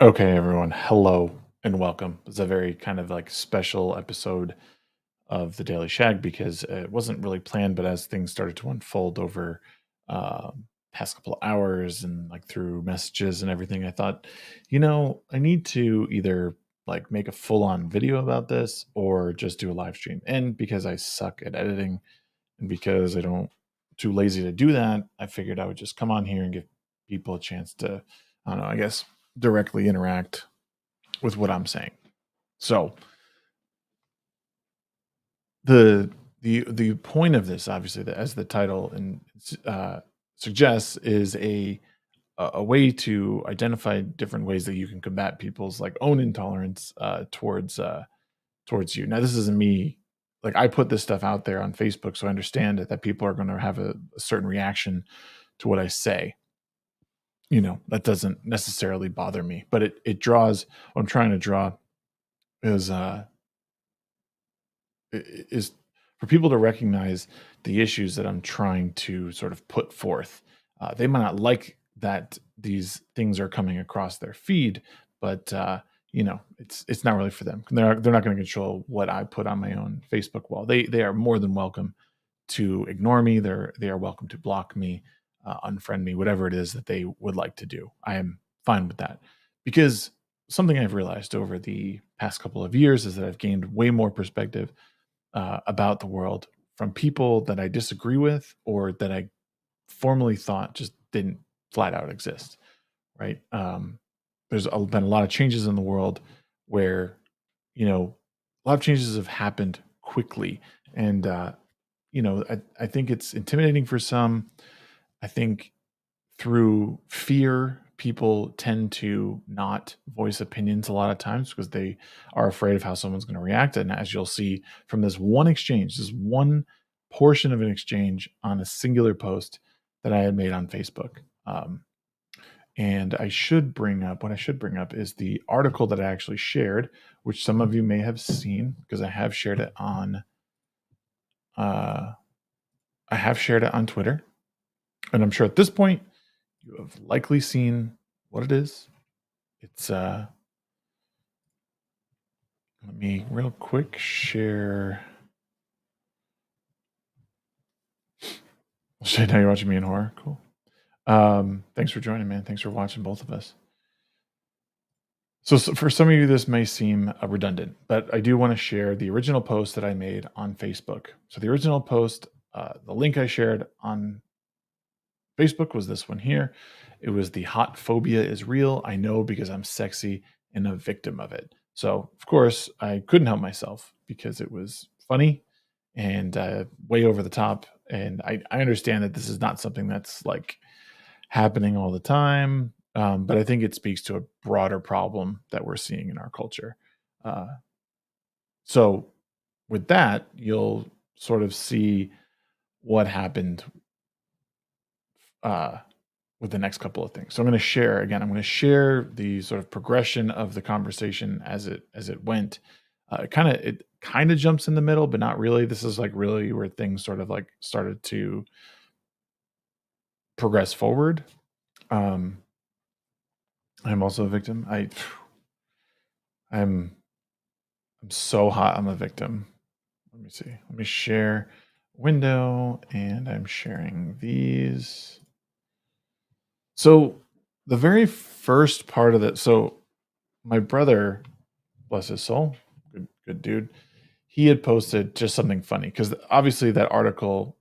Okay, everyone. Hello and welcome. It's a very kind of like special episode of the Daily Shag because it wasn't really planned, but as things started to unfold over past couple of hours and like through messages and everything, I thought, I need to either like make a full-on video about this or just do a live stream. And because I suck at editing and because I don't too lazy to do that, I figured I would just come on here and give people a chance to, I don't know, I guess directly interact with what I'm saying. So the point of this, obviously, as the title and uh, suggests, is a way to identify different ways that you can combat people's like own intolerance towards you. Now, this isn't me. Like I put this stuff out there on Facebook, so I understand that people are going to have a certain reaction to what I say. That doesn't necessarily bother me, but it draws. What I'm trying to draw is is for people to recognize the issues that I'm trying to sort of put forth. They might not like that these things are coming across their feed, but it's not really for them. They're not going to control what I put on my own Facebook wall. They are more than welcome to ignore me. They are welcome to block me, unfriend me, whatever it is that they would like to do. I am fine with that because something I've realized over the past couple of years is that I've gained way more perspective about the world from people that I disagree with or that I formerly thought just didn't flat out exist. Right? Been a lot of changes in the world where a lot of changes have happened quickly, and I think it's intimidating for some. I think through fear, people tend to not voice opinions a lot of times because they are afraid of how someone's going to react. And as you'll see from this one exchange, this one portion of an exchange on a singular post that I had made on Facebook. And I should bring up what I should bring up is the article that I actually shared, which some of you may have seen because uh, I have shared it on Twitter. And I'm sure at this point you have likely seen what it is. It's let me real quick share. Shit, now you're watching me in horror. Cool. Thanks for joining, man. Thanks for watching both of us. So for some of you, this may seem redundant, but I do want to share the original post that I made on Facebook. So the original post, the link I shared on Facebook was this one here. It was the hot phobia is real. I know because I'm sexy and a victim of it. So, of course, I couldn't help myself because it was funny and way over the top. And I understand that this is not something that's like happening all the time. But I think it speaks to a broader problem that we're seeing in our culture. Uh, so, with that, you'll sort of see what happened uh, with the next couple of things. So I'm going to share again. I'm going to share the sort of progression of the conversation as it went. It kind of jumps in the middle, but not really. This is like really where things sort of like started to progress forward. Um, I'm also a victim. I'm I'm so hot. I'm a victim. Let me see. Let me share window, and I'm sharing these. So the very first part of it. So my brother, bless his soul, good dude. He had posted just something funny because obviously that article,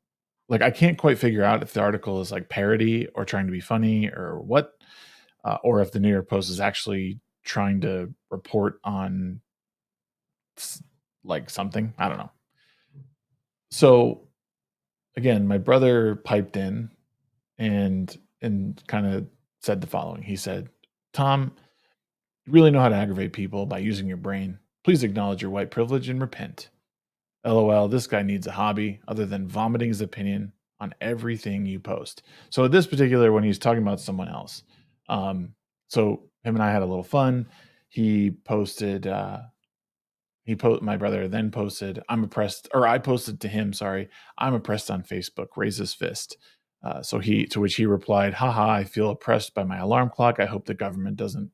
like I can't quite figure out if the article is like parody or trying to be funny or what, or if the New York Post is actually trying to report on like something. I don't know. So again, my brother piped in and kind of said the following. He said, "Tom, you really know how to aggravate people by using your brain. Please acknowledge your white privilege and repent. LOL, this guy needs a hobby other than vomiting his opinion on everything you post." So this particular when he's talking about someone else. So him and I had a little fun. He posted my brother then posted, "I'm oppressed," or I posted to him, sorry, "I'm oppressed on Facebook, raise his fist." To which he replied, "Haha, I feel oppressed by my alarm clock. I hope the government doesn't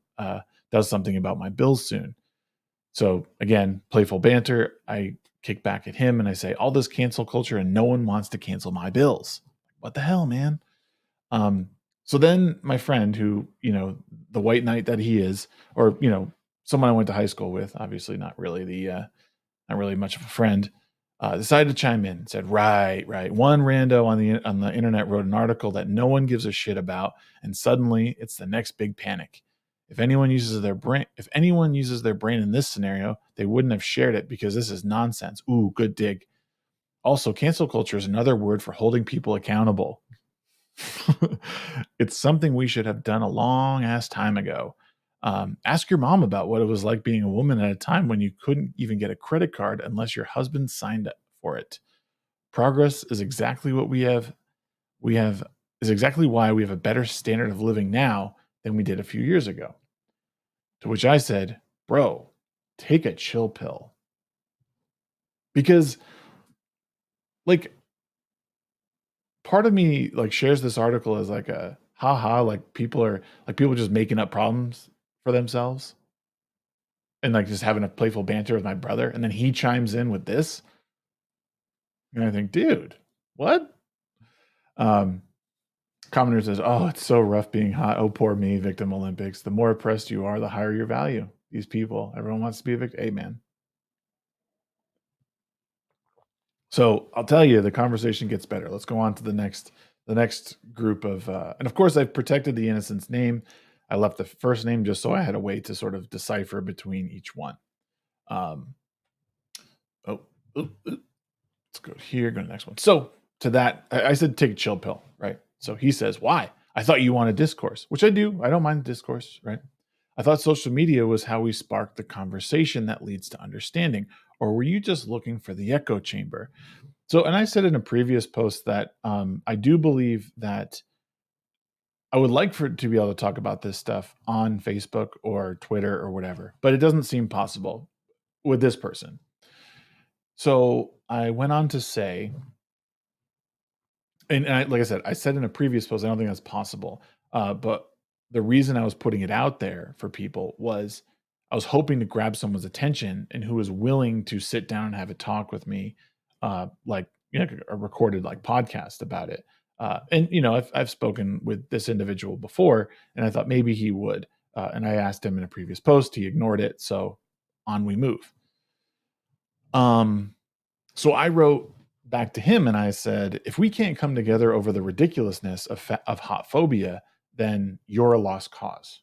does something about my bills soon. So again, playful banter. I kick back at him and I say, all this cancel culture and no one wants to cancel my bills. What the hell, man? Um, so then my friend who, the white knight that he is, or, someone I went to high school with, obviously not really not really much of a friend, decided to chime in and said, right. One rando on the internet wrote an article that no one gives a shit about, and suddenly it's the next big panic. If anyone uses their brain in this scenario, they wouldn't have shared it because this is nonsense. Ooh, good dig. Also, cancel culture is another word for holding people accountable. It's something we should have done a long ass time ago. Ask your mom about what it was like being a woman at a time when you couldn't even get a credit card unless your husband signed up for it. Progress is exactly what we have is exactly why we have a better standard of living now than we did a few years ago. To which I said, bro, take a chill pill. Because like part of me like shares this article as like a haha, like people just making up problems for themselves and like just having a playful banter with my brother. And then he chimes in with this. And I think, dude, what? Um, Commenter says, oh, it's so rough being hot. Oh, poor me, victim Olympics. The more oppressed you are, the higher your value. These people, everyone wants to be a victim. Amen. So I'll tell you, the conversation gets better. Let's go on to the next group of, and of course, I've protected the innocent's name. I left the first name just so I had a way to sort of decipher between each one. Um, oh, let's go here. Go to the next one. So to that, I said take a chill pill, right? So he says, why? I thought you wanted discourse, which I do. I don't mind discourse, right? I thought social media was how we spark the conversation that leads to understanding. Or were you just looking for the echo chamber? So, and I said in a previous post that I do believe that I would like to be able to talk about this stuff on Facebook or Twitter or whatever, but it doesn't seem possible with this person. So I went on to say, like I said, I said in a previous post, I don't think that's possible. But the reason I was putting it out there for people was I was hoping to grab someone's attention and who was willing to sit down and have a talk with me, like a recorded like podcast about it. And I've spoken with this individual before, and I thought maybe he would. And I asked him in a previous post, he ignored it. So on we move. So I wrote back to him and I said, if we can't come together over the ridiculousness of hot phobia, then you're a lost cause.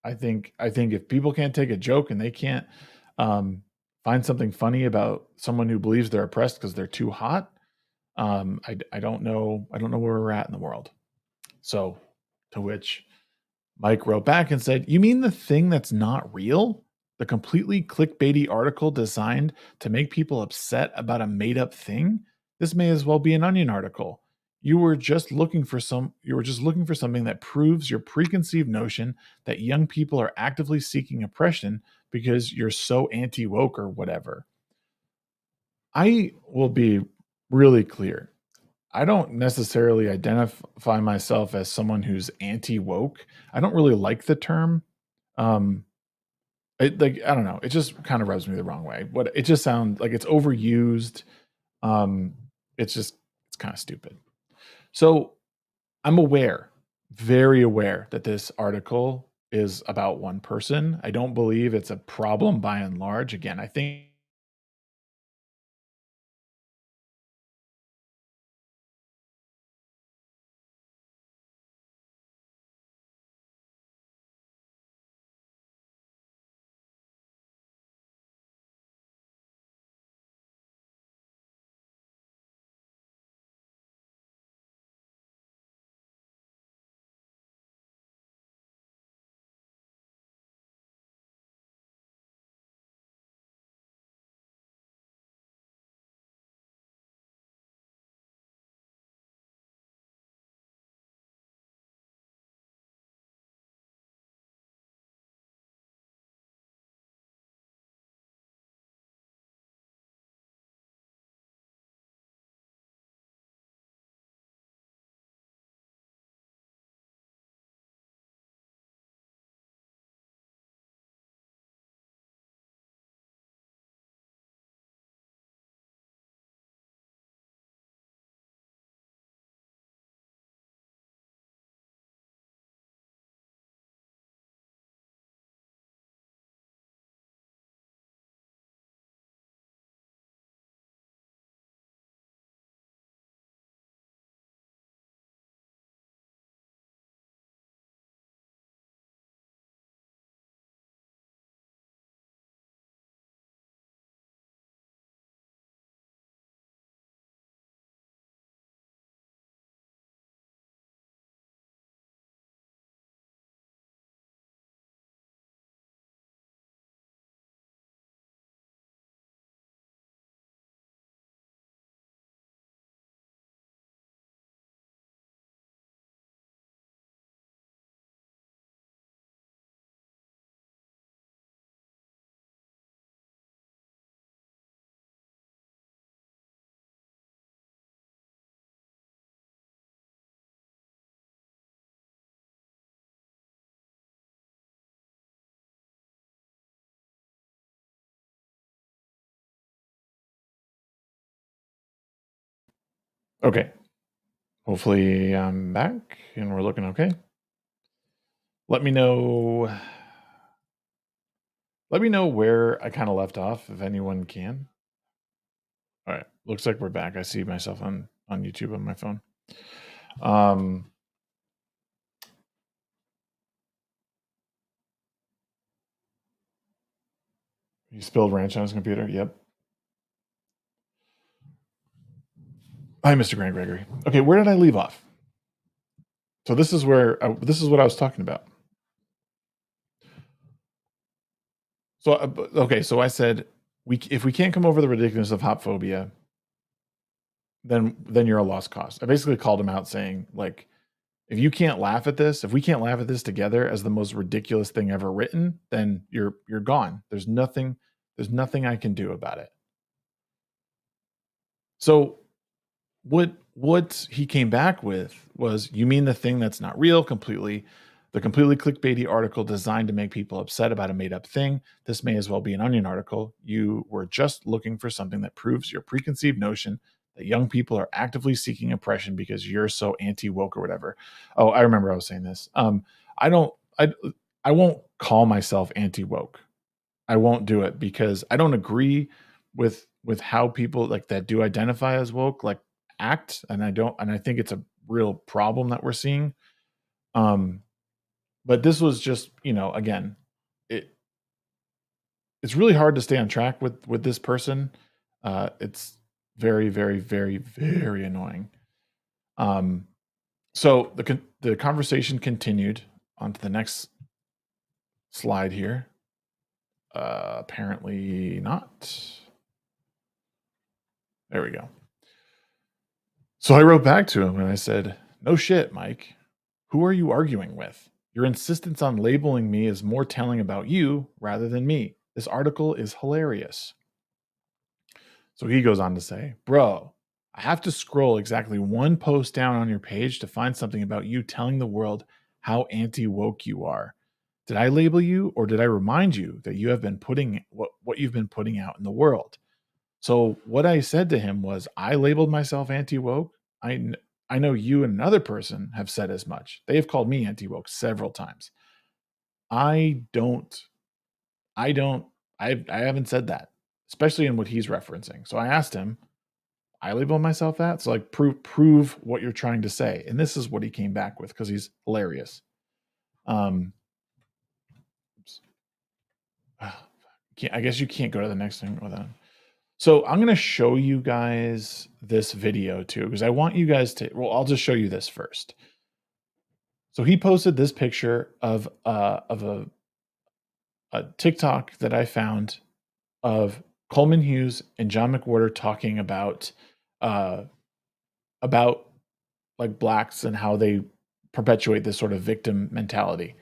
I think if people can't take a joke and they can't find something funny about someone who believes they're oppressed because they're too hot, I don't know where we're at in the world. So to which Mike wrote back and said, you mean the thing that's not real? The completely clickbaity article designed to make people upset about a made up thing? This may as well be an Onion article. You were just looking for something that proves your preconceived notion that young people are actively seeking oppression because you're so anti-woke or whatever. I will be really clear. I don't necessarily identify myself as someone who's anti-woke. I don't really like the term. Um, I don't know. It just kind of rubs me the wrong way. What it just sounds like it's overused. Um, it's kind of stupid. So I'm aware, very aware that this article is about one person. I don't believe it's a problem by and large. Again, I think Okay. Hopefully I'm back and we're looking okay. Let me know where I kind of left off if anyone can. All right. Looks like we're back. I see myself on YouTube on my phone. He spilled ranch on his computer. Yep. Hi, Mr. Grant Gregory. Okay, where did I leave off? So this is where this is what I was talking about. So okay, so I said if we can't come over the ridiculousness of hop phobia, then you're a lost cause. I basically called him out saying like, if you can't laugh at this, if we can't laugh at this together as the most ridiculous thing ever written, then you're gone. There's nothing I can do about it. So what he came back with was, you mean the thing that's not real, the completely clickbaity article designed to make people upset about a made up thing. This may as well be an Onion article. You were just looking for something that proves your preconceived notion that young people are actively seeking oppression because you're so anti-woke or whatever. Oh, I remember I was saying this. I don't I won't call myself anti-woke. I won't do it because I don't agree with how people like that do identify as woke like act, and I think it's a real problem that we're seeing. But this was just, again, it it's really hard to stay on track with this person. It's very, very, very, very annoying. So the conversation continued onto the next slide here. Apparently not. There we go. So I wrote back to him and I said, "No shit, Mike. Who are you arguing with? Your insistence on labeling me is more telling about you rather than me. This article is hilarious." So he goes on to say, "Bro, I have to scroll exactly one post down on your page to find something about you telling the world how anti-woke you are. Did I label you, or did I remind you that you have been putting what you've been putting out in the world?" So what I said to him was, I labeled myself anti-woke. I know you and another person have said as much. They have called me anti-woke several times. I don't I don't I haven't said that, especially in what he's referencing. So I asked him, I label myself that? So like prove what you're trying to say. And this is what he came back with because he's hilarious. Oops. I guess you can't go to the next thing with that. So I'm going to show you guys this video too, because I want you guys to, well, I'll just show you this first. So he posted this picture of a TikTok that I found of Coleman Hughes and John McWhorter talking uh, about like blacks and how they perpetuate this sort of victim mentality.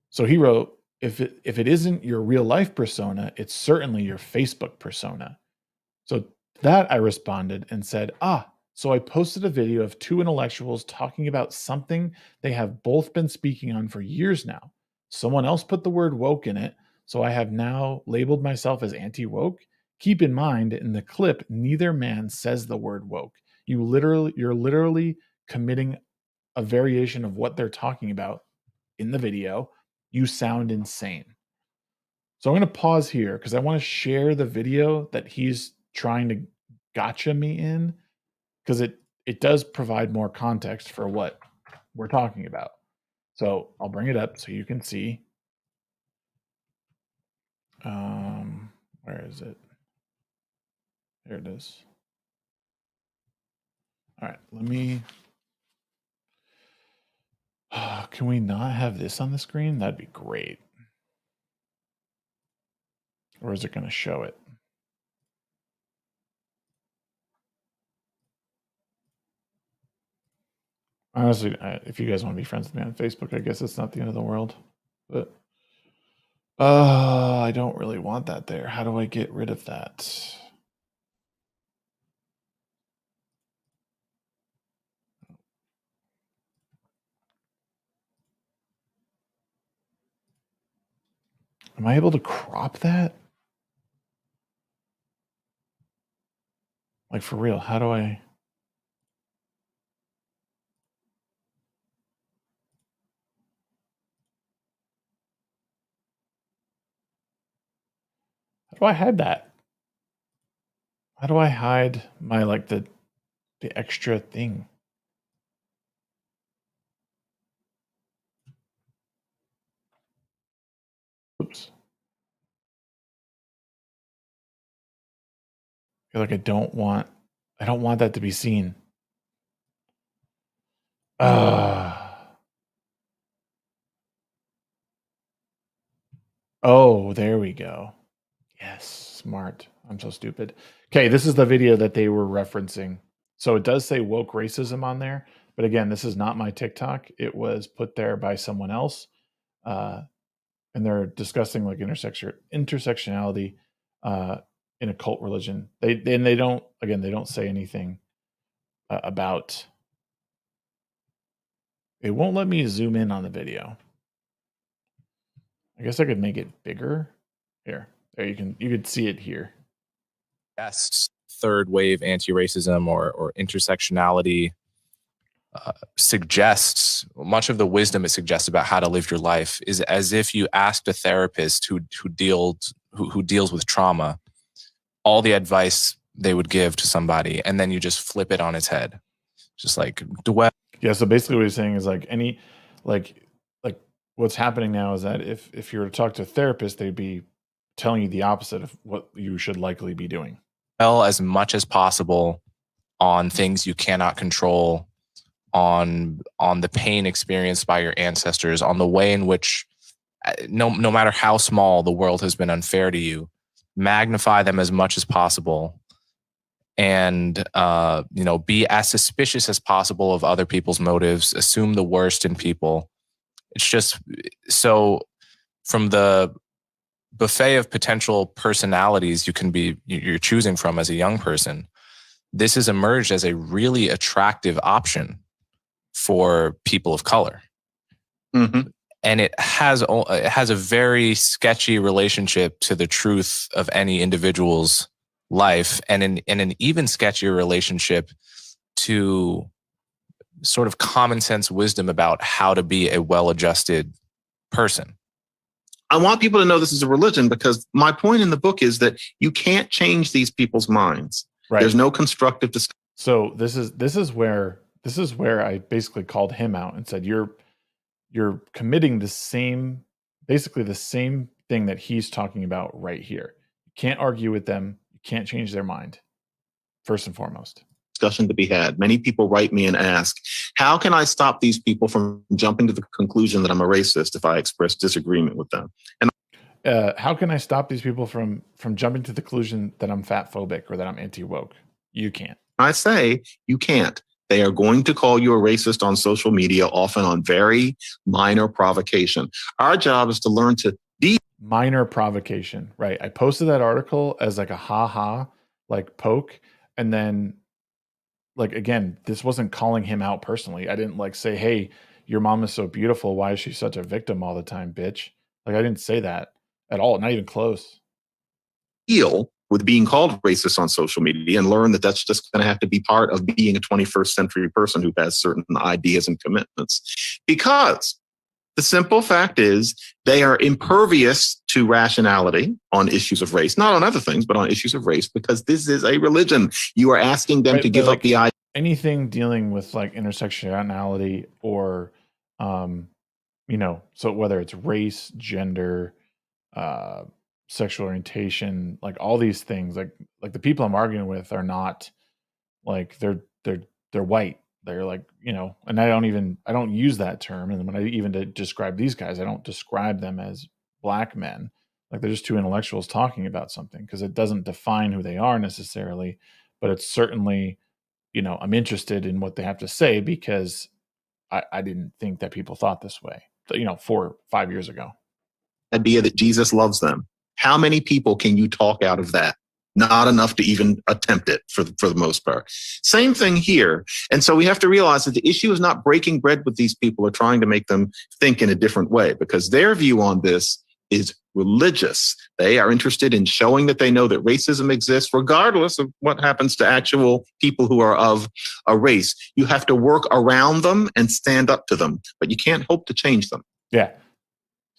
So he wrote, if it isn't your real life persona, it's certainly your Facebook persona. So that I responded and said, so I posted a video of two intellectuals talking about something they have both been speaking on for years now. Someone else put the word woke in it, so I have now labeled myself as anti-woke. Keep in mind, in the clip, neither man says the word woke. You're literally committing a variation of what they're talking about in the video. You sound insane. So I'm going to pause here because I want to share the video that he's trying to gotcha me in, because it does provide more context for what we're talking about. So I'll bring it up so you can see. Where is it? There it is. All right, let me. Can we not have this on the screen? That'd be great. Or is it going to show it? Honestly, if you guys want to be friends with me on Facebook, I guess it's not the end of the world. But I don't really want that there. How do I get rid of that? Am I able to crop that? Like for real, how do I? do I hide that? How do I hide my, like, the extra thing? Oops. I feel like I don't want that to be seen. Oh, there we go. Yes, smart. I'm so stupid. Okay, this is the video that they were referencing. So it does say woke racism on there, but again, this is not my TikTok. It was put there by someone else. And they're discussing like intersectionality in a cult religion. They don't say anything about. It won't let me zoom in on the video. I guess I could make it bigger. Here, there you could see it here. Yes, third wave anti-racism or intersectionality suggests much of the wisdom it suggests about how to live your life is as if you asked a therapist who deals with trauma all the advice they would give to somebody, and then you just flip it on its head, just like dwell. Yeah. So basically, what he's saying is like what's happening now is that if you were to talk to a therapist, they'd be telling you the opposite of what you should likely be doing. Well, as much as possible on things you cannot control, on the pain experienced by your ancestors, on the way in which no matter how small the world has been unfair to you, magnify them as much as possible, and be as suspicious as possible of other people's motives, assume the worst in people. It's just so from the buffet of potential personalities you're choosing from as a young person, this has emerged as a really attractive option for people of color. Mm-hmm. And it has a very sketchy relationship to the truth of any individual's life, and an even sketchier relationship to sort of common sense wisdom about how to be a well-adjusted person. I want people to know this is a religion because my point in the book is that you can't change these people's minds. Right. There's no constructive discussion. So this is where I basically called him out and said, you're committing basically the same thing that he's talking about right here. You can't argue with them. You can't change their mind. First and foremost. Discussion to be had. Many people write me and ask, how can I stop these people from jumping to the conclusion that I'm a racist if I express disagreement with them? And how can I stop these people from jumping to the conclusion that I'm fat phobic or that I'm anti-woke? You can't. I say you can't. They are going to call you a racist on social media, often on very minor provocation. Our job is to learn to be minor provocation, right? I posted that article as like a ha-ha, like poke. And then like, again, this wasn't calling him out personally. I didn't like say, hey, your mom is so beautiful. Why is she such a victim all the time, bitch? Like, I didn't say that at all. Not even close. Deal with being called racist on social media and learn that that's just going to have to be part of being a 21st century person who has certain ideas and commitments. Because the simple fact is they are impervious to rationality on issues of race, not on other things, but on issues of race, because this is a religion. You are asking them to give up the idea. Anything dealing with like intersectionality or, so whether it's race, gender, sexual orientation, like all these things, like the people I'm arguing with are not like they're white. They're like, and I don't use that term. And when I even describe these guys, I don't describe them as black men. Like they're just two intellectuals talking about something because it doesn't define who they are necessarily, but it's certainly, I'm interested in what they have to say because I didn't think that people thought this way, 4 or 5 years ago. Idea that Jesus loves them. How many people can you talk out of that? Not enough to even attempt it for the most part. Same thing here. And so we have to realize that the issue is not breaking bread with these people or trying to make them think in a different way, because their view on this is religious. They are interested in showing that they know that racism exists, regardless of what happens to actual people who are of a race. You have to work around them and stand up to them, but you can't hope to change them. Yeah.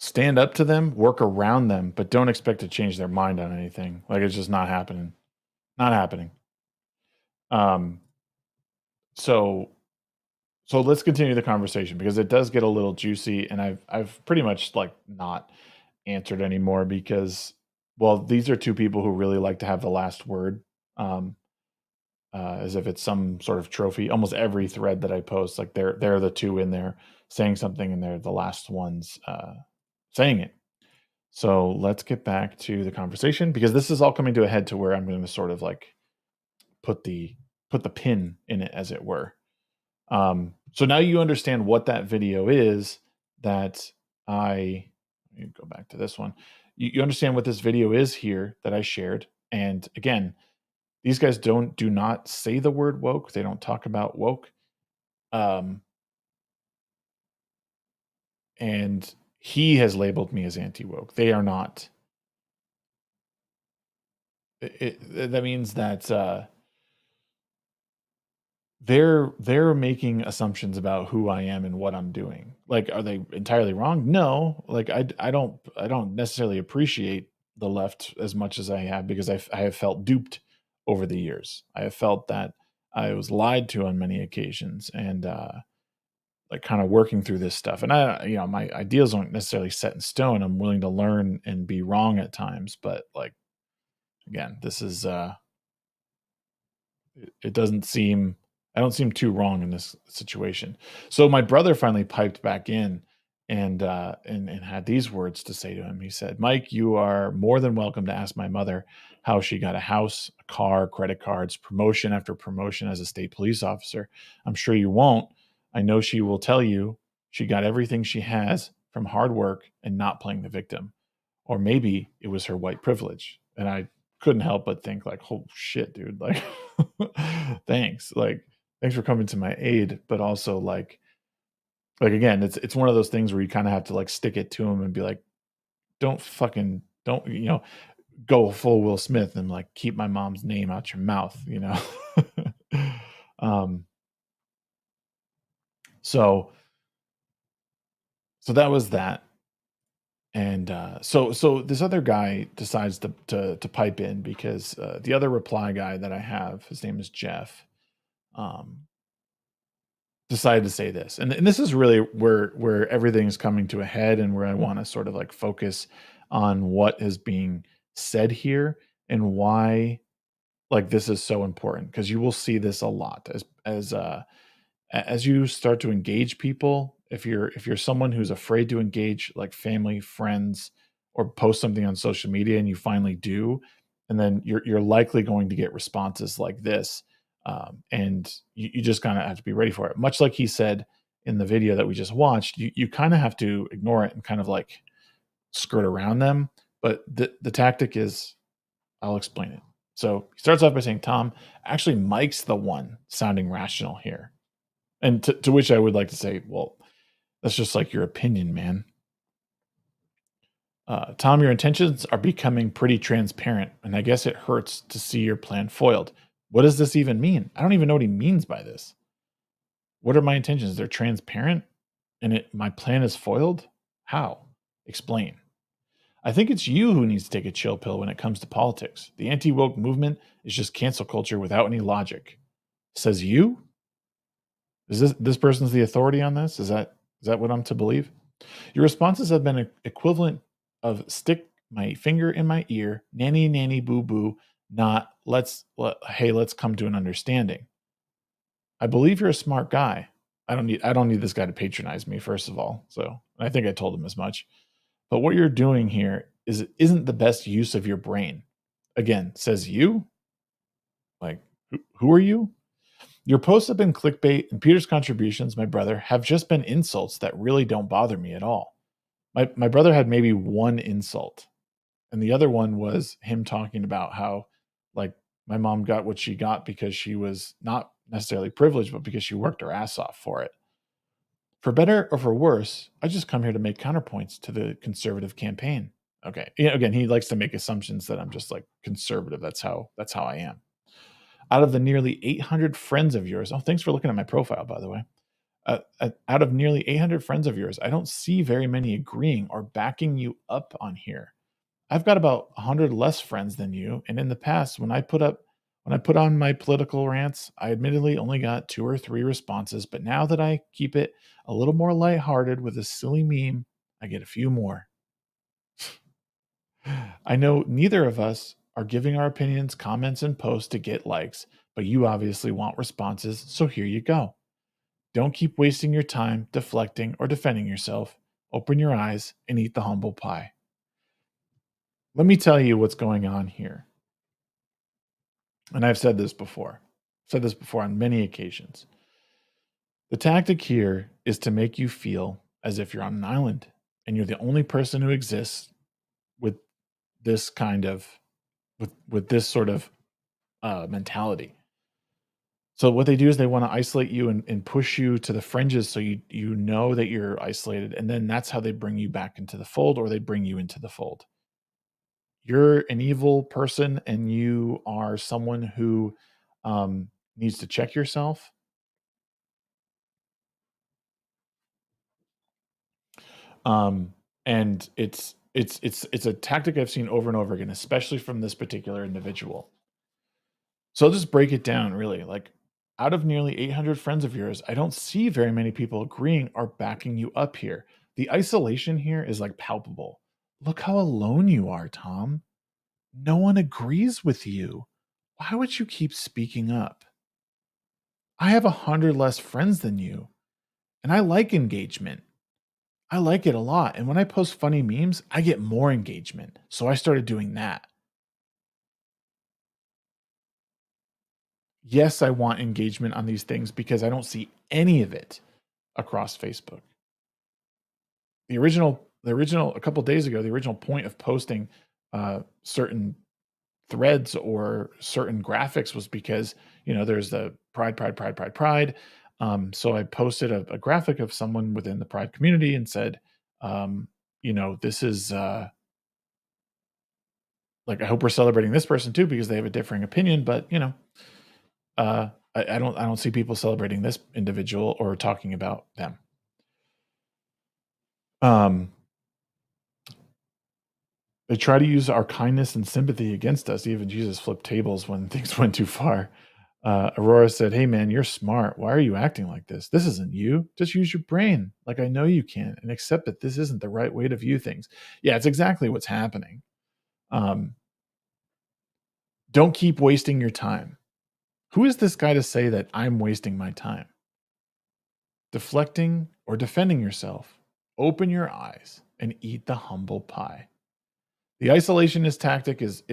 stand up to them, work around them, but don't expect to change their mind on anything. Like, it's just not happening. Not happening. So let's continue the conversation, because it does get a little juicy, and I've pretty much like not answered anymore, because, well, these are two people who really like to have the last word, as if it's some sort of trophy. Almost every thread that I post, like they're the two in there saying something, and they're the last ones saying it. So let's get back to the conversation, because this is all coming to a head to where I'm going to sort of like put the pin in it, as it were. So now you understand what that video is that let me go back to this one. You understand what this video is here that I shared. And again, these guys do not say the word woke. They don't talk about woke. And he has labeled me as anti-woke. They are not. That means that they're making assumptions about who I am and what I'm doing. Like, are they entirely wrong? No. Like, I don't necessarily appreciate the left as much as I have, because I have felt duped over the years. I have felt that I was lied to on many occasions, and like kind of working through this stuff. And my ideas aren't necessarily set in stone. I'm willing to learn and be wrong at times, but like, again, this is it doesn't seem, I don't seem too wrong in this situation. So my brother finally piped back in and had these words to say to him. He said, "Mike, you are more than welcome to ask my mother how she got a house, a car, credit cards, promotion after promotion as a state police officer. I'm sure you won't. I know she will tell you she got everything she has from hard work and not playing the victim. Or maybe it was her white privilege." And I couldn't help but think, like, oh shit, dude, like, thanks. Like, thanks for coming to my aid. But also like again, it's one of those things where you kind of have to like stick it to him and be like, don't go full Will Smith and like keep my mom's name out your mouth, um so that was that. And so this other guy decides to pipe in, because the other reply guy that I have, his name is Jeff, um, decided to say this. And this is really where everything is coming to a head, and where I want to sort of like focus on what is being said here, and why like this is so important, because you will see this a lot as you start to engage people. If you're someone who's afraid to engage like family, friends, or post something on social media, and you finally do, and then you're likely going to get responses like this, and you just kind of have to be ready for it. Much like he said in the video that we just watched, you kind of have to ignore it and kind of like skirt around them. But the tactic is, I'll explain it. So he starts off by saying, "Tom, actually Mike's the one sounding rational here." And to which I would like to say, well, that's just like your opinion, man. Tom, your intentions are becoming pretty transparent, and I guess it hurts to see your plan foiled. What does this even mean? I don't even know what he means by this. What are my intentions? They're transparent, and my plan is foiled? How? Explain. I think it's you who needs to take a chill pill when it comes to politics. The anti-woke movement is just cancel culture without any logic. Says you? Is this person's the authority on this? Is that what I'm to believe? Your responses have been equivalent of stick my finger in my ear, nanny nanny boo boo, not hey, let's come to an understanding. I believe you're a smart guy. I don't need this guy to patronize me, first of all. So I think I told him as much. But what you're doing here isn't the best use of your brain. Again, says you? Like, who are you? Your posts have been clickbait, and Peter's contributions, my brother, have just been insults that really don't bother me at all. My brother had maybe one insult, and the other one was him talking about how, like, my mom got what she got because she was not necessarily privileged, but because she worked her ass off for it. For better or for worse, I just come here to make counterpoints to the conservative campaign. Okay. Again, he likes to make assumptions that I'm just like conservative. That's how I am. Out of the nearly 800 friends of yours, oh, thanks for looking at my profile, by the way. Out of nearly 800 friends of yours, I don't see very many agreeing or backing you up on here. I've got about 100 less friends than you, and in the past, when I put on my political rants, I admittedly only got 2 or 3 responses, but now that I keep it a little more lighthearted with a silly meme, I get a few more. I know neither of us are giving our opinions, comments, and posts to get likes, but you obviously want responses, so here you go. Don't keep wasting your time deflecting or defending yourself. Open your eyes and eat the humble pie. Let me tell you what's going on here. And I've said this before. On many occasions. The tactic here is to make you feel as if you're on an island and you're the only person who exists with this kind of with this sort of mentality. So what they do is they want to isolate you and push you to the fringes so you know that you're isolated, and then that's how they bring you back into the fold, or they bring you into the fold. You're an evil person and you are someone who needs to check yourself. And it's a tactic I've seen over and over again, especially from this particular individual. So I'll just break it down really. Like, out of nearly 800 friends of yours, I don't see very many people agreeing or backing you up here. The isolation here is like palpable. Look how alone you are, Tom. No one agrees with you. Why would you keep speaking up? I have 100 less friends than you, and I like engagement. I like it a lot. And when I post funny memes, I get more engagement. So I started doing that. Yes, I want engagement on these things because I don't see any of it across Facebook. The original, a couple of days ago, the original point of posting certain threads or certain graphics was because, there's the pride. So I posted a graphic of someone within the pride community and said, this is like, I hope we're celebrating this person too because they have a differing opinion, but I don't see people celebrating this individual or talking about them. They try to use our kindness and sympathy against us. Even Jesus flipped tables when things went too far. Aurora said, "Hey man, you're smart. Why are you acting like this? This isn't you. Just use your brain like I know you can and accept that this isn't the right way to view things." Yeah, it's exactly what's happening. Don't keep wasting your time. Who is this guy to say that I'm wasting my time? Deflecting or defending yourself, open your eyes and eat the humble pie. The isolationist tactic is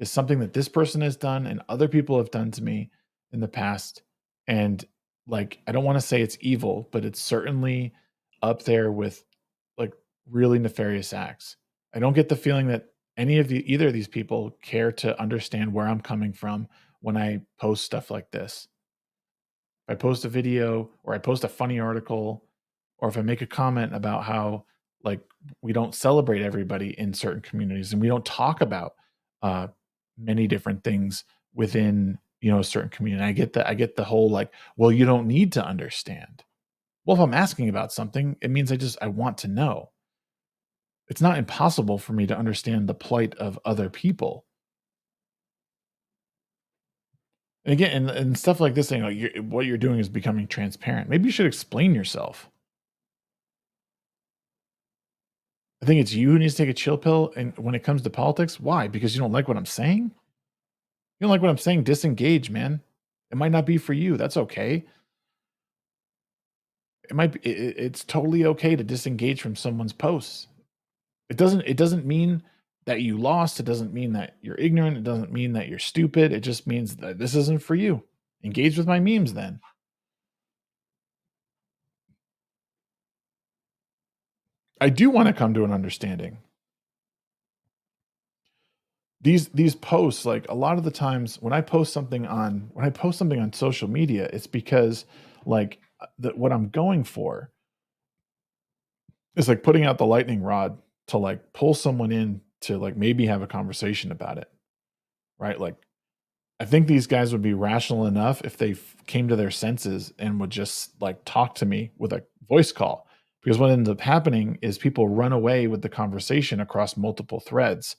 something that this person has done and other people have done to me in the past. And like, I don't want to say it's evil, but it's certainly up there with like really nefarious acts. I don't get the feeling that either of these people care to understand where I'm coming from when I post stuff like this. If I post a video or I post a funny article, or if I make a comment about how like we don't celebrate everybody in certain communities and we don't talk about many different things within a certain community. I get the whole like, well, you don't need to understand. Well, if I'm asking about something, it means I want to know. It's not impossible for me to understand the plight of other people. And again, and stuff like this, what you're doing is becoming transparent. Maybe you should explain yourself. I think it's you who needs to take a chill pill. And when it comes to politics, why? Because you don't like what I'm saying? You don't like what I'm saying? Disengage, man. It might not be for you. That's okay. It's totally okay to disengage from someone's posts. It doesn't mean that you lost. It doesn't mean that you're ignorant. It doesn't mean that you're stupid. It just means that this isn't for you. Engage with my memes then. I do want to come to an understanding. These posts, like a lot of the times when I post something on social media, it's because like what I'm going for is like putting out the lightning rod to like pull someone in to like maybe have a conversation about it, right? Like I think these guys would be rational enough if they came to their senses and would just like talk to me with a voice call. Because what ends up happening is people run away with the conversation across multiple threads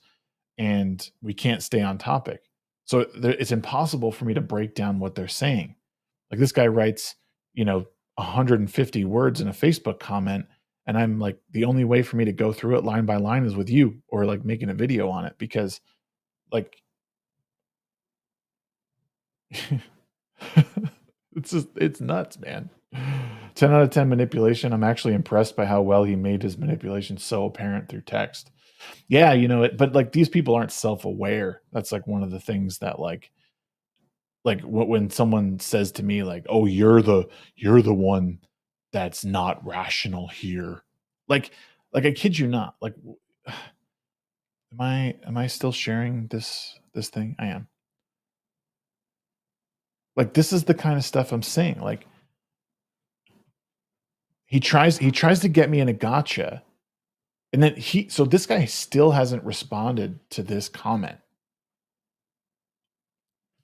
and we can't stay on topic. So it's impossible for me to break down what they're saying. Like this guy writes, 150 words in a Facebook comment, and I'm like, the only way for me to go through it line by line is with you or like making a video on it because like it's nuts, man. 10 out of 10 manipulation. I'm actually impressed by how well he made his manipulation so apparent through text. Yeah, but like these people aren't self-aware. That's like one of the things that like when someone says to me like, "Oh, you're the one that's not rational here." Like I kid you not. Like am I still sharing this thing? I am. Like this is the kind of stuff I'm saying. Like he tries to get me in a gotcha. And then so this guy still hasn't responded to this comment.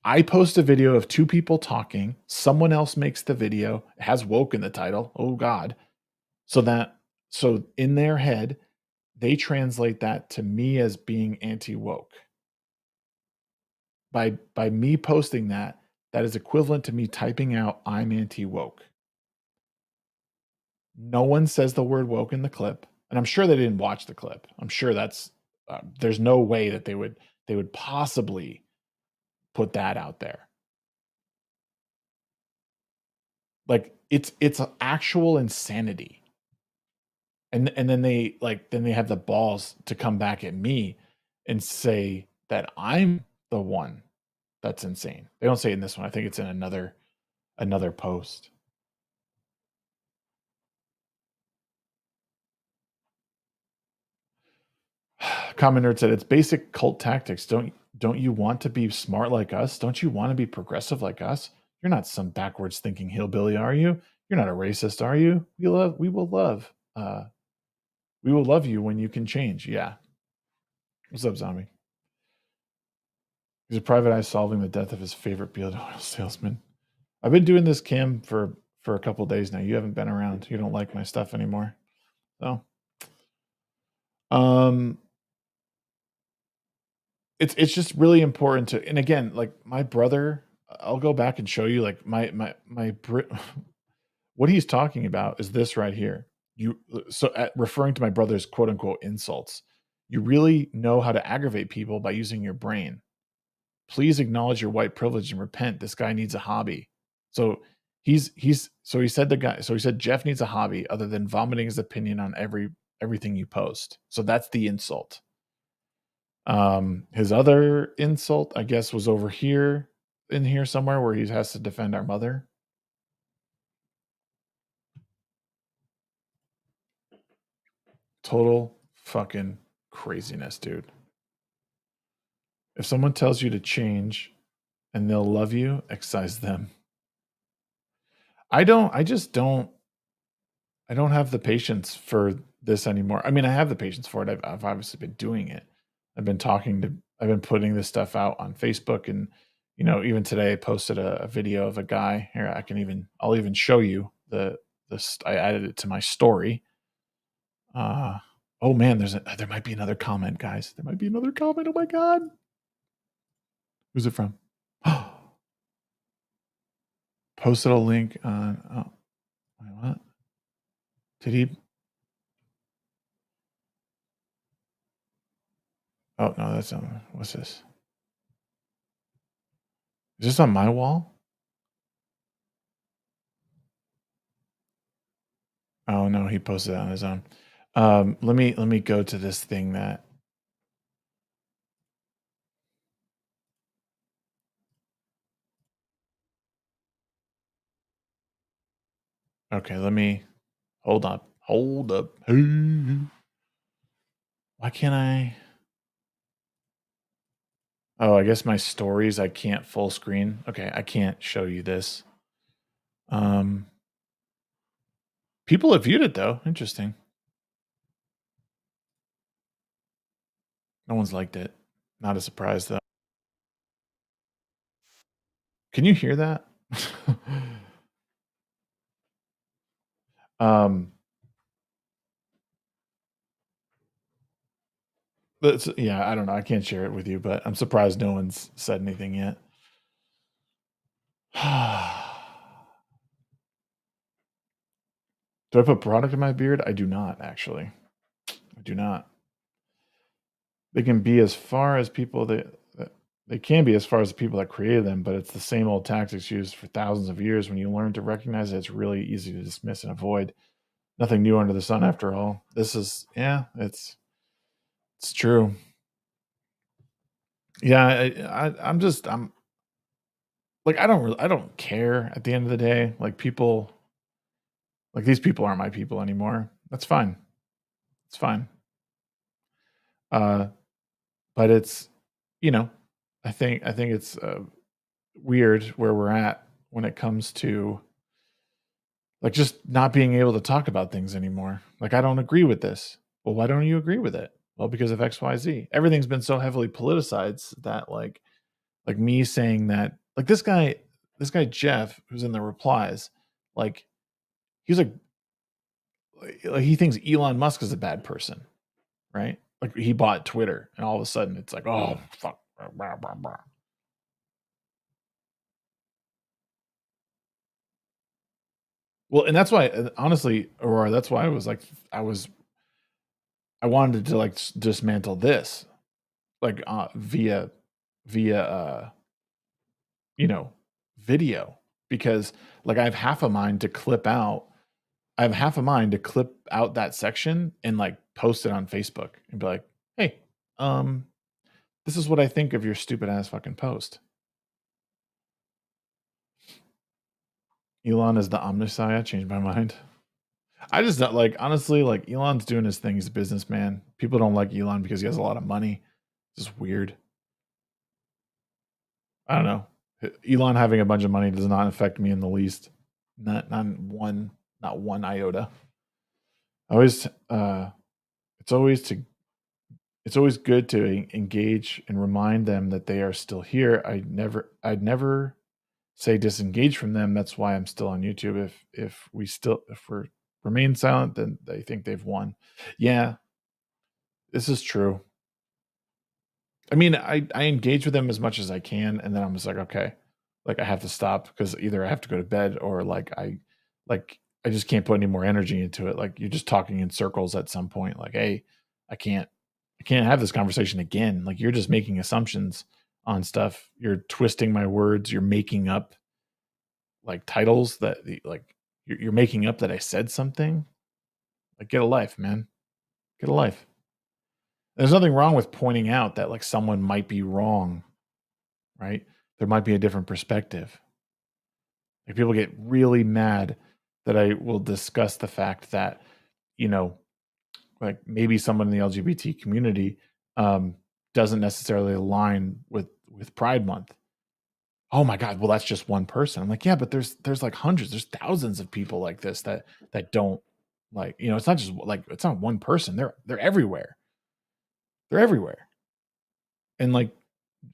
I post a video of two people talking. Someone else makes the video. It has woke in the title. Oh God. So in their head, they translate that to me as being anti-woke. By me posting that is equivalent to me typing out I'm anti-woke. No one says the word woke in the clip, and I'm sure they didn't watch the clip. I'm sure that's there's no way that they would possibly put that out there. Like it's actual insanity. And then they have the balls to come back at me and say that I'm the one that's insane. They don't say it in this one. I think it's in another post. Common Nerd said it's basic cult tactics. Don't you want to be smart like us? Don't you want to be progressive like us? You're not some backwards thinking hillbilly, are you? You're not a racist, are you? We will love you when you can change. Yeah. What's up, zombie? He's a private eye solving the death of his favorite field oil salesman. I've been doing this cam for a couple days now. You haven't been around. You don't like my stuff anymore. So it's just really important to, and again, like my brother, I'll go back and show you like my what he's talking about is this right here. Referring to my brother's quote unquote insults, you really know how to aggravate people by using your brain. Please acknowledge your white privilege and repent. This guy needs a hobby. So he said Jeff needs a hobby other than vomiting his opinion on everything you post. So that's the insult. His other insult, I guess, was over here in here somewhere where he has to defend our mother. Total fucking craziness, dude. If someone tells you to change and they'll love you, excise them. I don't have the patience for this anymore. I mean, I have the patience for it. I've obviously been doing it. I've been putting this stuff out on Facebook, and even today I posted a video of a guy. Here, I'll even show you this. I added it to my story. Oh man, there might be another comment, guys. There might be another comment. Oh my God. Who's it from? Posted a link on what? Did he? Oh no, that's not. What's this? Is this on my wall? Oh no, he posted it on his own. Let me go to this thing that. Okay, let me hold up. Hold up. Hey. Why can't I? Oh, I guess my stories I can't full screen. Okay, I can't show you this. People have viewed it though. Interesting. No one's liked it. Not a surprise though. Can you hear that? Yeah, I don't know. I can't share it with you, but I'm surprised no one's said anything yet. Do I put product in my beard? I do not, actually. I do not. They can be as far as people that they can be as far as the people that created them, but it's the same old tactics used for thousands of years. When you learn to recognize it, it's really easy to dismiss and avoid. Nothing new under the sun, after all. This is, yeah, it's true. Yeah, I'm like, I don't care at the end of the day. Like, people, like, these people aren't my people anymore. That's fine. It's fine. But it's, you know, I think it's weird where we're at when it comes to like just not being able to talk about things anymore. Like, I don't agree with this. Well, why don't you agree with it? Well, because of XYZ. Everything's been so heavily politicized that like me saying that, like, this guy Jeff, who's in the replies, like, he's like he thinks Elon Musk is a bad person, right? Like, he bought Twitter, and all of a sudden it's like, oh fuck, blah, blah, blah. Well, and that's why, honestly, Aurora, that's why I was like, I wanted to like dismantle this, like, via you know, video, because like I have half a mind to clip out that section and like post it on Facebook and be like, hey, this is what I think of your stupid ass fucking post. Elon is the omnisci. I changed my mind. I just don't like, honestly, like, Elon's doing his thing. He's a businessman. People don't like Elon because he has a lot of money. It's just weird. I don't know. Elon having a bunch of money does not affect me in the least. Not one iota. Always it's always good to engage and remind them that they are still here. I'd never say disengage from them. That's why I'm still on YouTube. If we remain silent, then they think they've won. Yeah, this is true. I mean, I engage with them as much as I can, and then I'm just like, okay, like, I have to stop because either I have to go to bed or like I just can't put any more energy into it. Like, you're just talking in circles at some point. Like, hey, I can't have this conversation again. Like, you're just making assumptions on stuff. You're twisting my words. You're making up like titles that like you're making up that I said something. Like, get a life, man. Get a life. There's nothing wrong with pointing out that like someone might be wrong, right? There might be a different perspective. Like, people get really mad that I will discuss the fact that, you know, like, maybe someone in the LGBT community doesn't necessarily align with Pride Month. Oh my God, well, that's just one person. I'm like, yeah, but there's like hundreds, there's thousands of people like this that don't, like, you know, it's not just like, it's not one person. They're everywhere. They're everywhere. And like,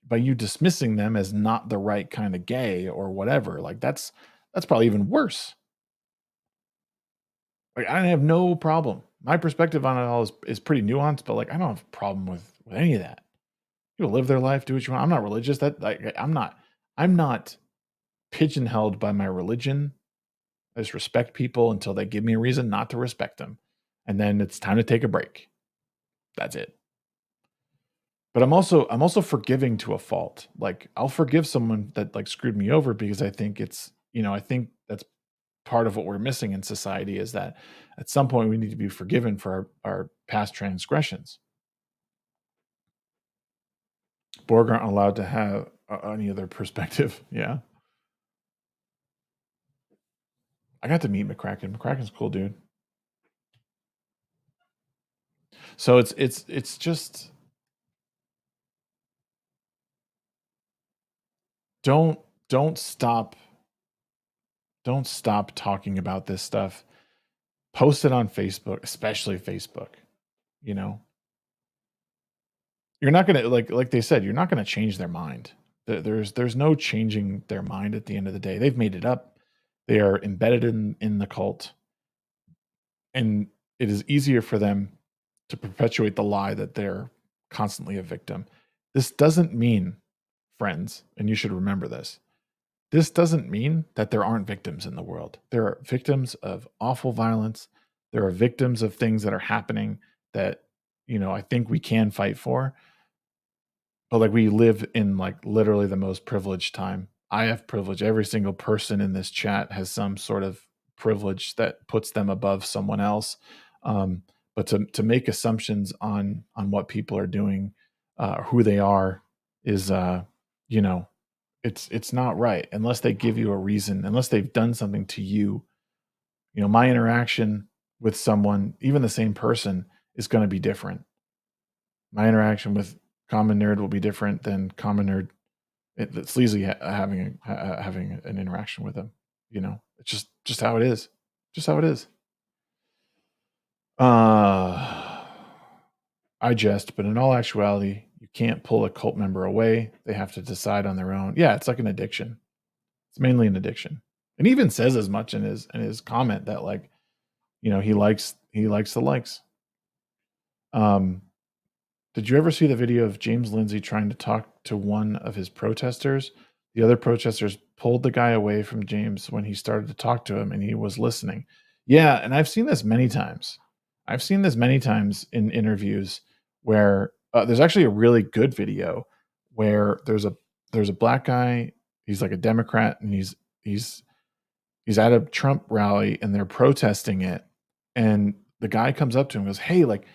by you dismissing them as not the right kind of gay or whatever, like, that's probably even worse. Like, I have no problem. My perspective on it all is pretty nuanced, but like, I don't have a problem with any of that. People live their life, do what you want. I'm not religious. That, like, I'm not pigeonholed by my religion. I just respect people until they give me a reason not to respect them. And then it's time to take a break. That's it. But I'm also forgiving to a fault. Like, I'll forgive someone that like screwed me over because I think it's, you know, I think that's part of what we're missing in society, is that at some point we need to be forgiven for our past transgressions. Borg aren't allowed to have any other perspective. Yeah. I got to meet McCracken. McCracken's a cool dude. So it's just, don't stop talking about this stuff. Post it on Facebook, especially Facebook. You know, you're not gonna, like they said, you're not gonna change their mind. There's no changing their mind at the end of the day. They've made it up. They are embedded in the cult, and it is easier for them to perpetuate the lie that they're constantly a victim. This doesn't mean, friends, and you should remember this. This doesn't mean that there aren't victims in the world. There are victims of awful violence. There are victims of things that are happening that, I think we can fight for. But like, we live in like literally the most privileged time. I have privilege. Every single person in this chat has some sort of privilege that puts them above someone else. But to make assumptions on what people are doing, who they are, is it's not right unless they give you a reason, unless they've done something to you. My interaction with someone, even the same person, is going to be different. My interaction with Common Nerd will be different than Common Nerd, sleazy having an interaction with him. It's just how it is. Just how it is. I jest, but in all actuality, you can't pull a cult member away. They have to decide on their own. Yeah, it's like an addiction. It's mainly an addiction. And he even says as much in his comment that, like, he likes the likes. Did you ever see the video of James Lindsay trying to talk to one of his protesters? The other protesters pulled the guy away from James when he started to talk to him, and he was listening. Yeah, and I've seen this many times. I've seen this many times in interviews where there's actually a really good video where there's a black guy. He's like a Democrat, and he's at a Trump rally, and they're protesting it. And the guy comes up to him and goes, "Hey, like,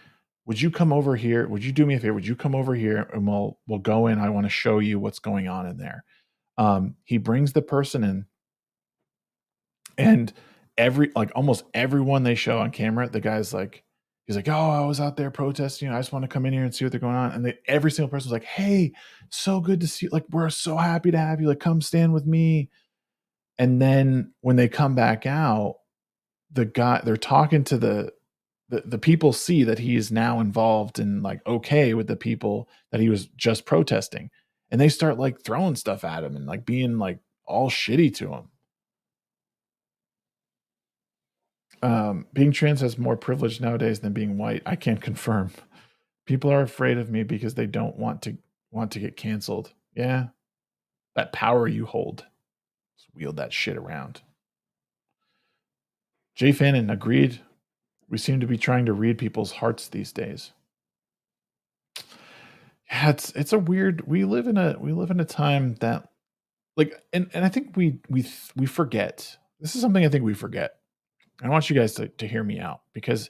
would you come over here? Would you do me a favor? Would you come over here and we'll go in? I want to show you what's going on in there." He brings the person in, and almost everyone they show on camera, the guy's like, he's like, "Oh, I was out there protesting. I just want to come in here and see what they're going on." And every single person was like, "Hey, so good to see you. Like, we're so happy to have you. Like, come stand with me." And then when they come back out, they're talking to the people, see that he is now involved and like okay with the people that he was just protesting, and they start like throwing stuff at him and like being like all shitty to him. Being trans has more privilege nowadays than being white. I can't confirm. People are afraid of me because they don't want to get canceled. Yeah, that power you hold, just wield that shit around. Jay Fannin agreed. We seem to be trying to read people's hearts these days. Yeah, it's a weird. We live in a time that, like, and I think we forget. This is something I think we forget. I want you guys to hear me out, because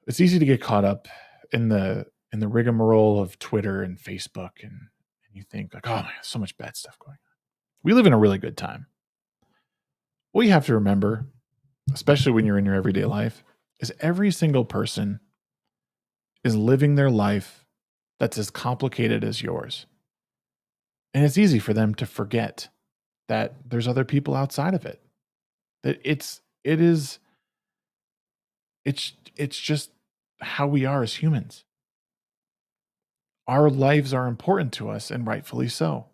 it's easy to get caught up in the rigmarole of Twitter and Facebook, and you think like, oh man, so much bad stuff going on. We live in a really good time. What you have to remember, especially when you're in your everyday life, is every single person is living their life that's as complicated as yours. And it's easy for them to forget that there's other people outside of it. That it's just how we are as humans. Our lives are important to us, and rightfully so.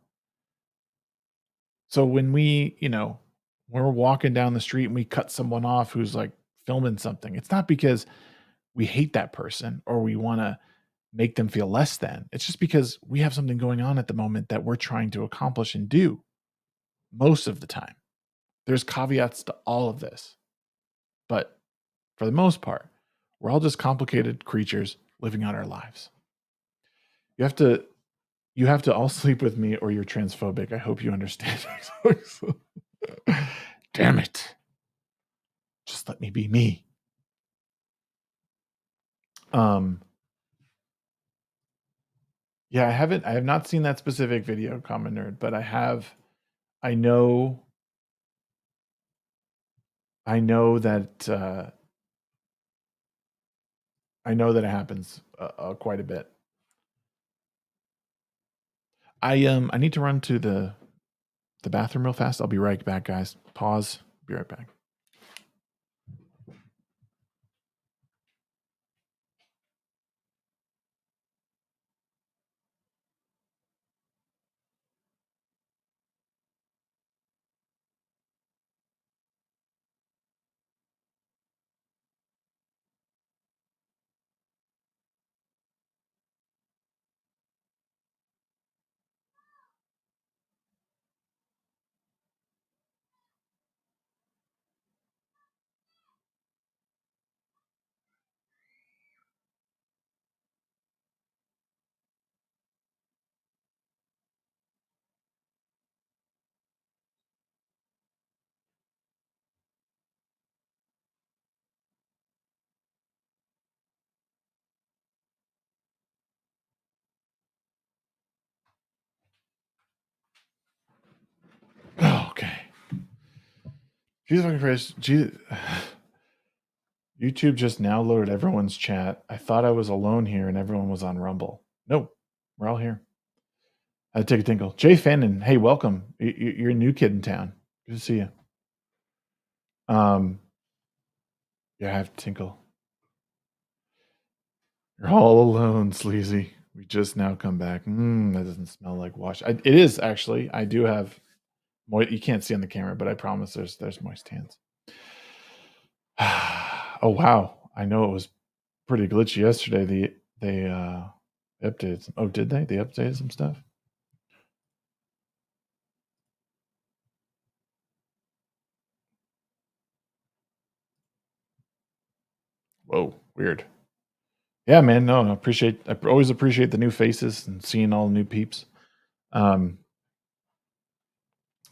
So when we're walking down the street and we cut someone off who's like filming something, it's not because we hate that person or we want to make them feel less than. It's just because we have something going on at the moment that we're trying to accomplish and do most of the time. There's caveats to all of this, but for the most part, we're all just complicated creatures living out our lives. You have to all sleep with me or you're transphobic. I hope you understand. Damn it. Just let me be me. Yeah, I have not seen that specific video, Common Nerd, but I know that it happens quite a bit. I need to run to the bathroom real fast. I'll be right back, guys. Pause. Be right back. Jesus fucking Christ. YouTube just now loaded everyone's chat. I thought I was alone here and everyone was on Rumble. Nope. We're all here. I had to take a tinkle. Jay Fenton, hey, welcome. You're a new kid in town. Good to see you. Yeah, I have to tinkle. You're all alone, sleazy. We just now come back. That doesn't smell like wash. It is actually. I do have you can't see on the camera, but I promise there's moist hands. Oh wow. I know it was pretty glitchy yesterday. They updated some, did they? They updated some stuff. Whoa, weird. Yeah, man. No, I always appreciate the new faces and seeing all the new peeps.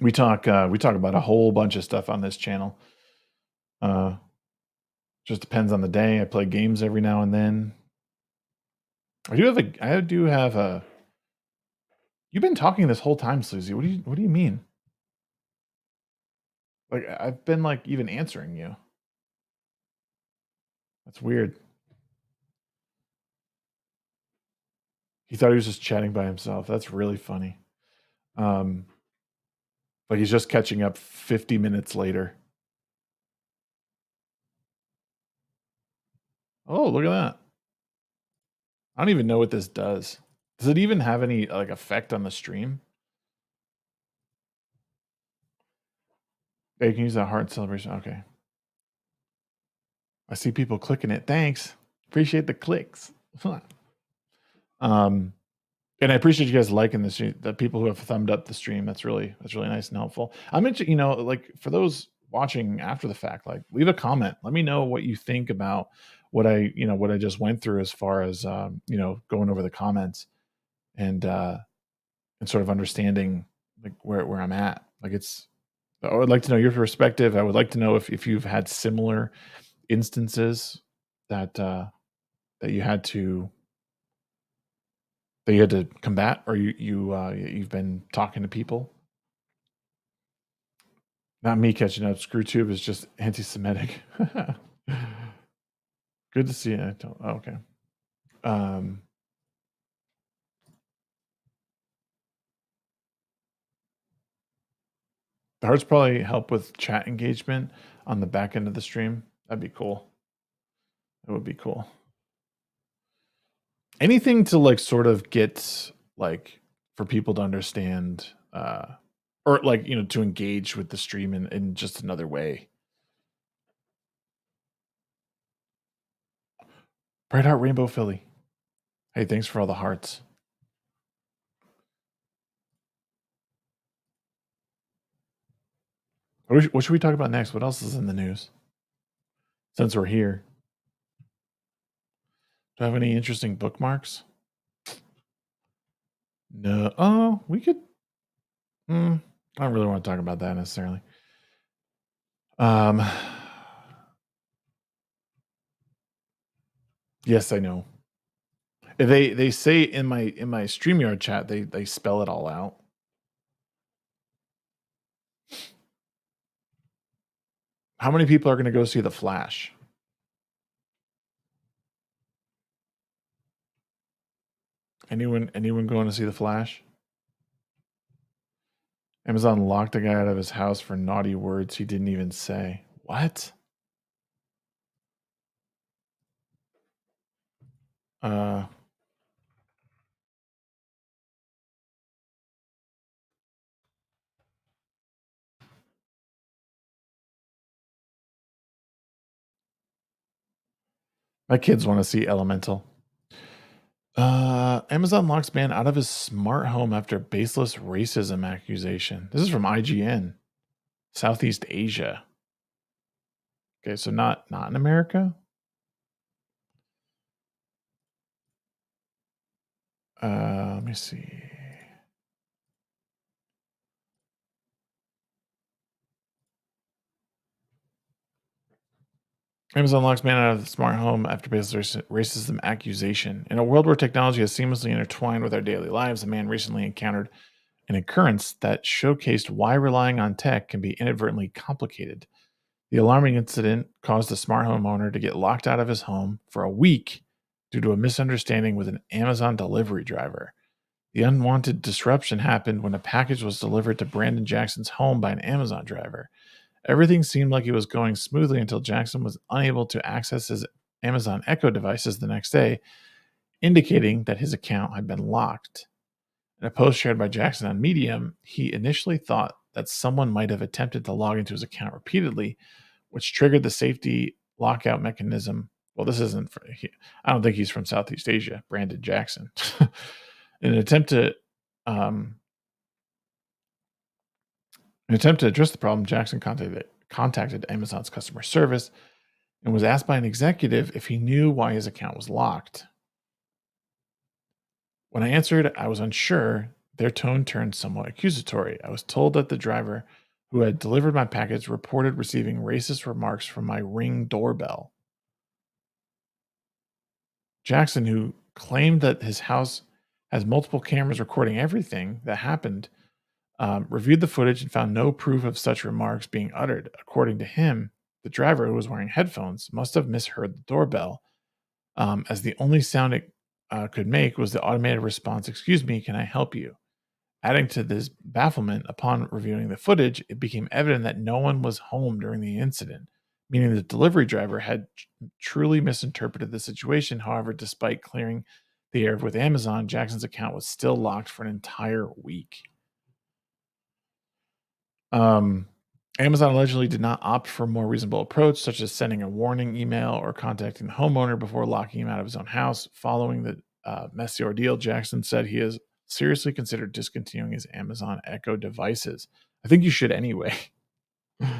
We talk about a whole bunch of stuff on this channel. Just depends on the day. I play games every now and then. I do have a. You've been talking this whole time, Sleazy. What do you mean? Like I've been like even answering you. That's weird. He thought he was just chatting by himself. That's really funny. Like he's just catching up 50 minutes later. Oh, look at that. I don't even know what this does. Does it even have any like effect on the stream? Yeah, you can use that heart celebration. Okay. I see people clicking it. Thanks. Appreciate the clicks. And I appreciate you guys liking this. The people who have thumbed up the stream. That's really nice and helpful. I'm interested, like for those watching after the fact, like leave a comment. Let me know what you think about what I just went through as far as going over the comments and sort of understanding like where I'm at. Like I would like to know your perspective. I would like to know if you've had similar instances that you had to combat, or you've been talking to people. Not me catching up. ScrewTube is just anti-Semitic. Good to see you. Okay. The hearts probably help with chat engagement on the back end of the stream. That'd be cool. That would be cool. Anything to like sort of get like for people to understand or like to engage with the stream in just another way. Bright Heart Rainbow Philly. Hey, thanks for all the hearts. What should we talk about next? What else is in the news? Since we're here. Do I have any interesting bookmarks? No. Oh, we could. I don't really want to talk about that necessarily. Yes, I know. They say in my StreamYard chat they spell it all out. How many people are going to go see The Flash? Anyone going to see The Flash? Amazon locked a guy out of his house for naughty words he didn't even say. What? My kids want to see Elemental. Amazon locks man out of his smart home after baseless racism accusation. This is from IGN. Southeast Asia. Okay, so not in America. Let me see. Amazon locks man out of the smart home after baseless racism accusation. In a world where technology is seamlessly intertwined with our daily lives, a man recently encountered an occurrence that showcased why relying on tech can be inadvertently complicated. The alarming incident caused the smart home owner to get locked out of his home for a week due to a misunderstanding with an Amazon delivery driver. The unwanted disruption happened when a package was delivered to Brandon Jackson's home by an Amazon driver. Everything seemed like it was going smoothly until Jackson was unable to access his Amazon Echo devices the next day, indicating that his account had been locked. In a post shared by Jackson on Medium, he initially thought that someone might have attempted to log into his account repeatedly, which triggered the safety lockout mechanism. Well, this isn't. I don't think he's from Southeast Asia, Brandon Jackson. In an attempt to address the problem, Jackson contacted Amazon's customer service and was asked by an executive if he knew why his account was locked. When I answered, I was unsure. Their tone turned somewhat accusatory. I was told that the driver who had delivered my package reported receiving racist remarks from my Ring doorbell. Jackson, who claimed that his house has multiple cameras recording everything that happened, reviewed the footage and found no proof of such remarks being uttered. According to him, the driver, who was wearing headphones, must have misheard the doorbell, as the only sound it could make was the automated response, "Excuse me, can I help you?" Adding to this bafflement, upon reviewing the footage, it became evident that no one was home during the incident, meaning the delivery driver had truly misinterpreted the situation. However, despite clearing the air with Amazon, Jackson's account was still locked for an entire week. Amazon allegedly did not opt for a more reasonable approach, such as sending a warning email or contacting the homeowner before locking him out of his own house. Following the messy ordeal, Jackson said he has seriously considered discontinuing his Amazon Echo devices. I think you should anyway. I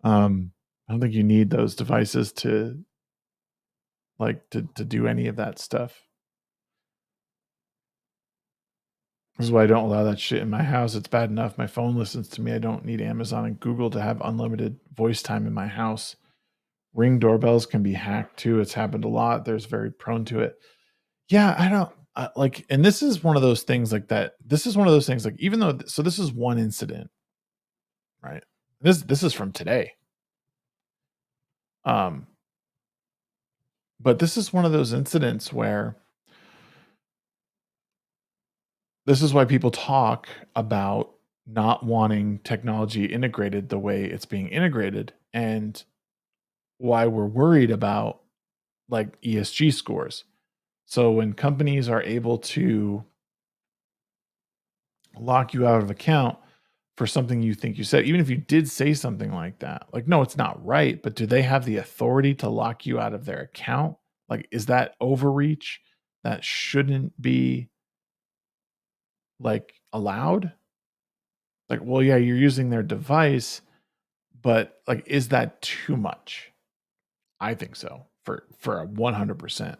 don't think you need those devices to do any of that stuff. This is why I don't allow that shit in my house. It's bad enough my phone listens to me. I don't need Amazon and Google to have unlimited voice time in my house. Ring doorbells can be hacked too. It's happened a lot. There's very prone to it. Yeah, I don't like, and this is one of those things like that. This is one of those things like, even though, so this is one incident, right? This is from today. But this is one of those incidents where this is why people talk about not wanting technology integrated the way it's being integrated, and why we're worried about like ESG scores. So when companies are able to lock you out of account for something you think you said, even if you did say something like that, like, no, it's not right, but do they have the authority to lock you out of their account? Like, is that overreach that shouldn't be like allowed? Like, well, yeah, you're using their device, but like, is that too much? I think so, for a 100%.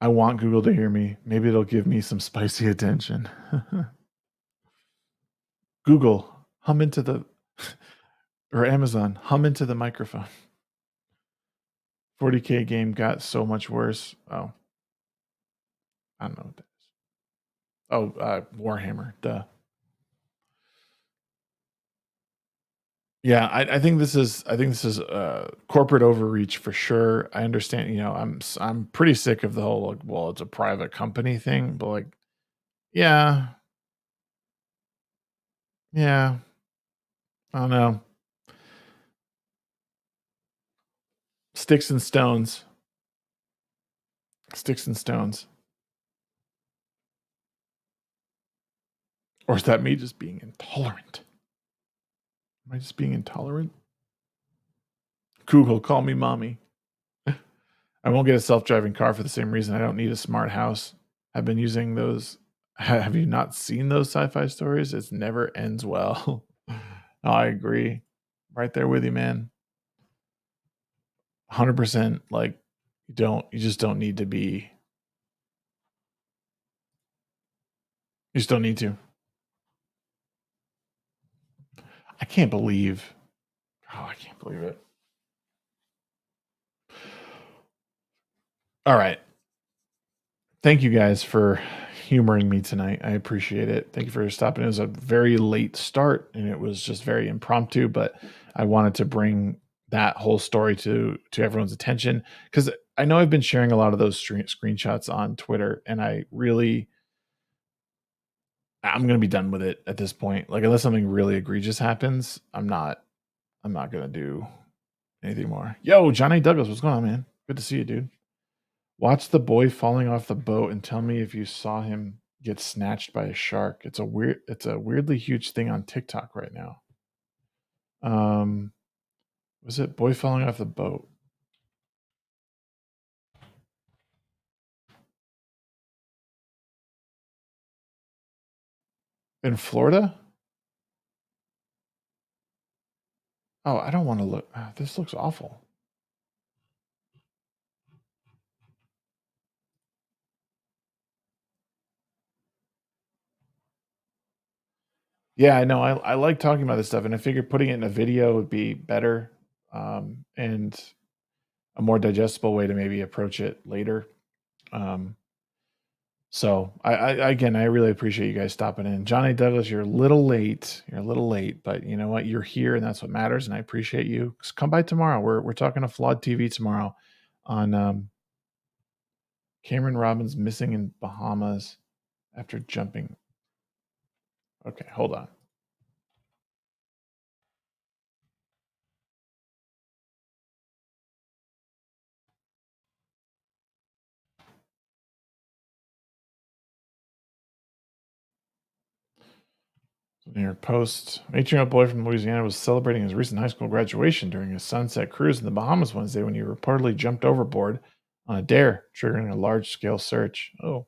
I want Google to hear me. Maybe it'll give me some spicy attention. Google, hum into the, or Amazon, hum into the microphone. 40K game got so much worse. Oh, I don't know what that is. Oh, Warhammer, duh. Yeah, I think this is corporate overreach for sure. I understand, you know, I'm pretty sick of the whole like, well, it's a private company thing, but like, yeah, I don't know. Sticks and stones. Sticks and stones. Or is that me just being intolerant? Am I just being intolerant? Google, call me mommy. I won't get a self-driving car for the same reason I don't need a smart house. I've been using those. Have you not seen those sci-fi stories? It never ends well. I agree. Right there with you, man. 100%. Like, you just don't need to be. You just don't need to. I can't believe. Oh, I can't believe it. All right. Thank you guys for humoring me tonight. I appreciate it. Thank you for stopping. It was a very late start and it was just very impromptu, but I wanted to bring that whole story to everyone's attention because I know I've been sharing a lot of those screenshots on Twitter, and I'm going to be done with it at this point. Like, unless something really egregious happens, I'm not going to do anything more. Yo, Johnny Douglas, what's going on, man? Good to see you, dude. Watch the boy falling off the boat and tell me if you saw him get snatched by a shark. It's a weirdly huge thing on TikTok right now. Was it boy falling off the boat? In Florida? Oh, I don't want to look. This looks awful. Yeah, I know. I like talking about this stuff, and I figured putting it in a video would be better, and a more digestible way to maybe approach it later. So I really appreciate you guys stopping in. Johnny Douglas, you're a little late. But you know what? You're here, and that's what matters. And I appreciate you. Just come by tomorrow. We're talking to Flawed TV tomorrow on Cameron Robbins missing in Bahamas after jumping. Okay, hold on. New York Post. 18-year-old boy from Louisiana was celebrating his recent high school graduation during a sunset cruise in the Bahamas Wednesday when he reportedly jumped overboard on a dare, triggering a large-scale search. Oh.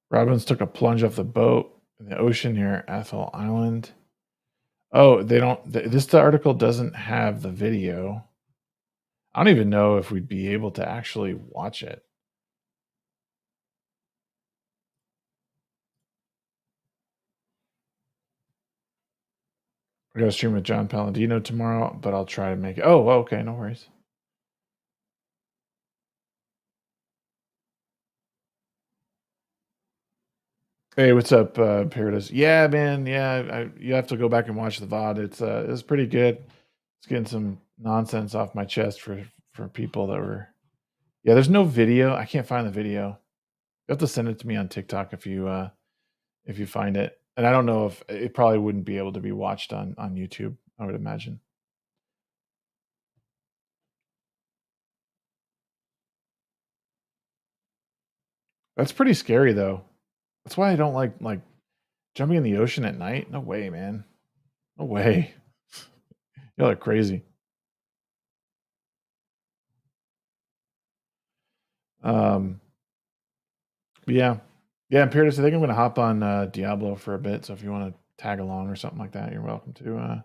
Robbins took a plunge off the boat in the ocean near Athol Island. Oh, they don't. This article doesn't have the video. I don't even know if we'd be able to actually watch it. We're going to stream with John Palladino tomorrow, but I'll try to make it. Oh, okay. No worries. Hey, what's up, Paradise? Yeah, man. Yeah, you have to go back and watch the VOD. It's pretty good. It's getting some nonsense off my chest for people that were. Yeah, there's no video. I can't find the video. You have to send it to me on TikTok if you find it. And I don't know if it probably wouldn't be able to be watched on YouTube, I would imagine. That's pretty scary though. That's why I don't like jumping in the ocean at night. No way, man. No way. Y'all are crazy. Yeah. Yeah, Paradise, I think I'm gonna hop on Diablo for a bit. So if you want to tag along or something like that, you're welcome to.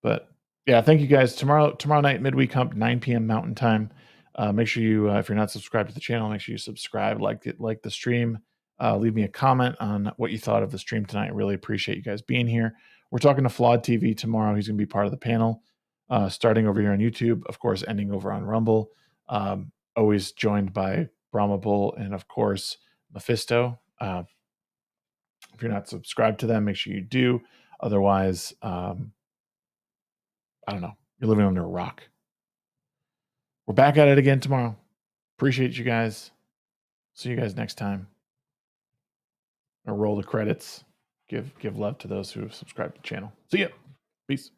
But yeah, thank you guys. Tomorrow night, midweek hump, 9 p.m. Mountain Time. Make sure you, if you're not subscribed to the channel, make sure you subscribe, like the stream. Leave me a comment on what you thought of the stream tonight. I really appreciate you guys being here. We're talking to Flawed TV tomorrow. He's going to be part of the panel, starting over here on YouTube, of course, ending over on Rumble. Always joined by Brahma Bull and, of course, Mephisto. If you're not subscribed to them, make sure you do. Otherwise, I don't know. You're living under a rock. We're back at it again tomorrow. Appreciate you guys. See you guys next time. Or roll the credits. Give love to those who have subscribed to the channel. See ya. Peace.